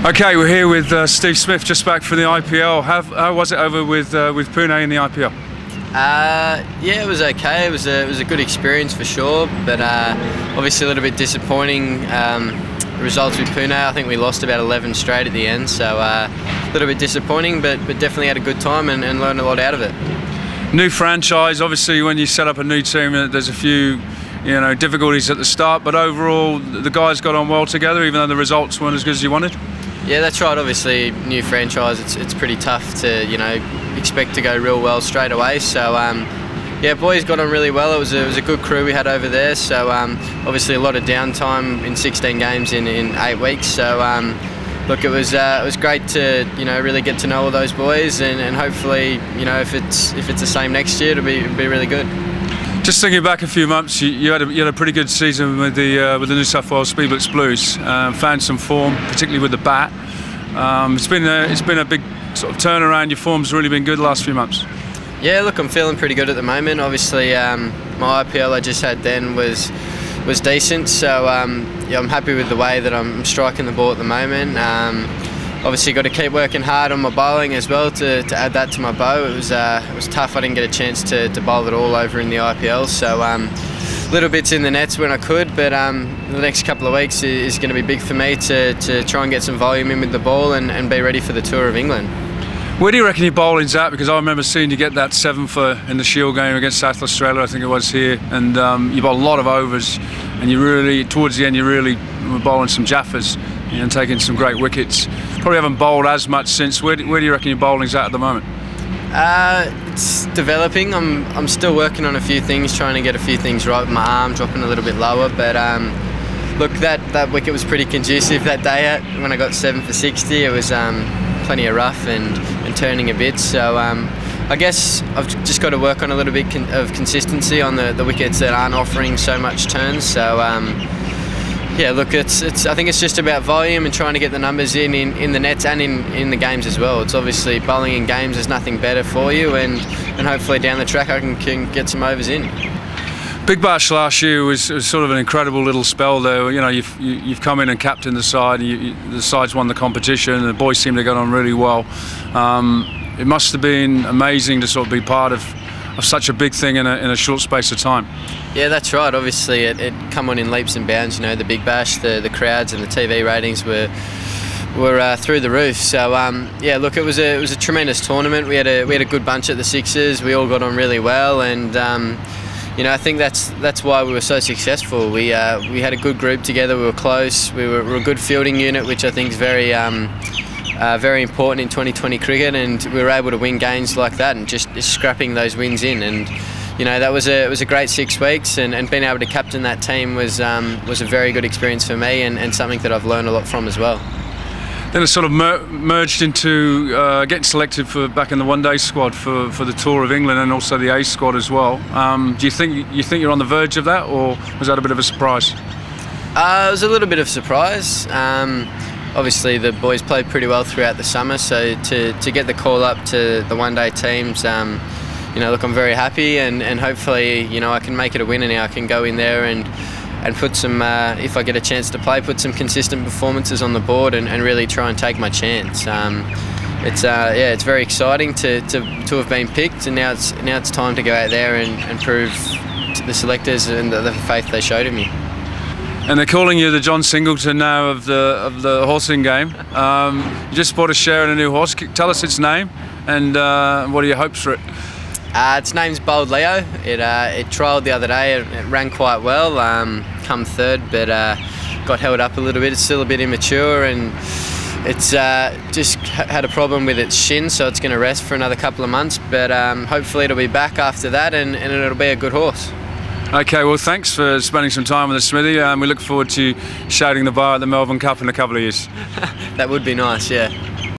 Okay, we're here with Steve Smith, just back from the IPL. How was it over with Pune in the IPL? Yeah, it was okay. It was a good experience for sure, but obviously a little bit disappointing results with Pune. I think we lost about 11 straight at the end, so a little bit disappointing, but definitely had a good time and learned a lot out of it. New franchise, obviously when you set up a new team, there's a few difficulties at the start, but overall the guys got on well together, even though the results weren't as good as you wanted. Yeah, that's right. Obviously, new franchise, it's pretty tough to expect to go real well straight away. So yeah, boys got on really well. It was a good crew we had over there. So obviously a lot of downtime in 16 games in 8 weeks. So look, it was great to really get to know all those boys, and hopefully if it's the same next year, it'll be really good. Just thinking back a few months, you had a pretty good season with the NSW SpeedBlitz Blues. Found some form, particularly with the bat. It's been a big sort of turnaround. Your form's really been good the last few months. Yeah, look, I'm feeling pretty good at the moment. Obviously, my IPL I just had then was decent. So yeah, I'm happy with the way that I'm striking the ball at the moment. Obviously got to keep working hard on my bowling as well to add that to my bow. It was tough. I didn't get a chance to bowl it all over in the IPL, so little bits in the nets when I could, but the next couple of weeks is going to be big for me to try and get some volume in with the ball and be ready for the Tour of England. Where do you reckon your bowling's at? Because I remember seeing you get that 7 in the Shield game against South Australia, I think it was here, and you bowled a lot of overs, and you really, towards the end, you really were bowling some jaffers and taking some great wickets. Probably haven't bowled as much since. Where do you reckon your bowling's at the moment? It's developing. I'm still working on a few things, trying to get a few things right with my arm, dropping a little bit lower, but look, that wicket was pretty conducive that day when I got 7 for 60. It was plenty of rough and turning a bit, so I guess I've just got to work on a little bit of consistency on the wickets that aren't offering so much turns. So yeah, look, I think it's just about volume and trying to get the numbers in the nets and in the games as well. It's obviously bowling in games is nothing better for you, and hopefully down the track I can get some overs in. Big Bash last year was sort of an incredible little spell there. You've come in and captained the side. The side's won the competition, and the boys seem to get on really well. It must have been amazing to sort of be part of such a big thing in a short space of time. Yeah, that's right. Obviously, it come on in leaps and bounds. The Big Bash, the crowds and the TV ratings were through the roof. So yeah, look, it was a tremendous tournament. We had a good bunch at the Sixers. We all got on really well, and I think that's why we were so successful. We had a good group together. We were close. We were a good fielding unit, which I think is very important in 2020 cricket, and we were able to win games like that and just scrapping those wins in. And it was a great 6 weeks, and being able to captain that team was a very good experience for me, and something that I've learned a lot from as well. Then it sort of merged into getting selected back in the one-day squad for the Tour of England, and also the A squad as well. Do you think you're on the verge of that, or was that a bit of a surprise? It was a little bit of a surprise. Obviously the boys played pretty well throughout the summer, so to get the call up to the one-day teams, look, I'm very happy, and hopefully I can make it a winner now. I can go in there and put some, if I get a chance to play, put some consistent performances on the board and really try and take my chance. It's very exciting to have been picked, and now it's time to go out there and prove to the selectors and the faith they showed in me. And they're calling you the John Singleton now of the horsing game. You just bought a share in a new horse. Tell us its name, and what are your hopes for it? Its name's Bold Leo. It trialled the other day. It ran quite well, come third, but got held up a little bit. It's still a bit immature, and it's just had a problem with its shin, so it's going to rest for another couple of months. But hopefully it'll be back after that, and it'll be a good horse. Okay, well, thanks for spending some time with us, Smithy. We look forward to shouting the bar at the Melbourne Cup in a couple of years. That would be nice, yeah.